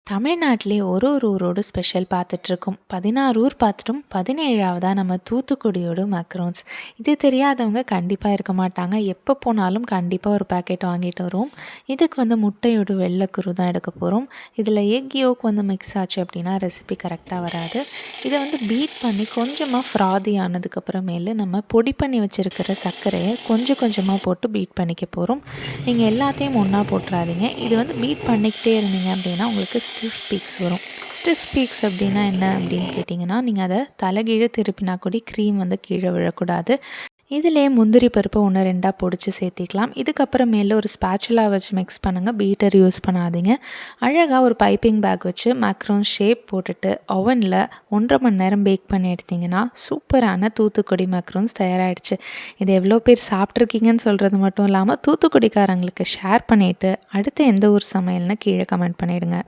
தமிழ்நாட்டிலே ஒரு ஊரோட ஸ்பெஷல் பார்த்துட்ருக்கோம். 16 ஊர் பார்த்துட்டும் 17ஆவதா நம்ம தூத்துக்குடியோட மக்ரோன்ஸ். இது தெரியாதவங்க கண்டிப்பா இருக்க மாட்டாங்க. எப்போ போனாலும் கண்டிப்பா ஒரு பாக்கெட் வாங்கிட்டு வருவோம். இதுக்கு முட்டையோட வெள்ளைக்கரு தான் எடுக்க போகிறோம். இதில் எக் யோக் மிக்ஸ் ஆச்சு அப்படின்னா ரெசிபி கரெக்டாக வராது. இதை பீட் பண்ணி கொஞ்சமாக ஃப்ராதி ஆனதுக்கப்புறமேலு நம்ம பொடி பண்ணி வச்சுருக்கிற சர்க்கரையை கொஞ்சம் கொஞ்சமாக போட்டு பீட் பண்ணிக்க போகிறோம். நீங்கள் எல்லாத்தையும் ஒன்றா போட்டுறாதீங்க. இது பீட் பண்ணிக்கிட்டே இருந்தீங்க அப்படின்னா உங்களுக்கு ஸ்டிஃப் பீக்ஸ் வரும். ஸ்டிஃப் பீக்ஸ் அப்படின்னா என்ன அப்படின்னு கேட்டிங்கன்னா, நீங்கள் அதை தலைகீழ திருப்பினா கூட க்ரீம் கீழே விழக்கூடாது. இதிலே முந்திரி பருப்பு 1, 2 பொடிச்சு சேர்த்திக்கலாம். இதுக்கப்புறமேல ஒரு ஸ்பேச்சுலா வச்சு மிக்ஸ் பண்ணுங்கள். பீட்டர் யூஸ் பண்ணாதீங்க. அழகாக ஒரு பைப்பிங் பேக் வச்சு மேக்ரோன் ஷேப் போட்டுட்டு ஓவனில் 1.5 மணி நேரம் பேக் பண்ணி எடுத்திங்கன்னா சூப்பரான தூத்துக்குடி மேக்ரோன்ஸ் தயாராகிடுச்சு. இது எவ்வளோ பேர் சாப்பிட்ருக்கீங்கன்னு சொல்கிறது மட்டும் இல்லாமல் தூத்துக்குடிக்காரங்களுக்கு ஷேர் பண்ணிவிட்டு அடுத்து எந்த ஊர் சமையல்னு கீழே கமெண்ட் பண்ணிவிடுங்க.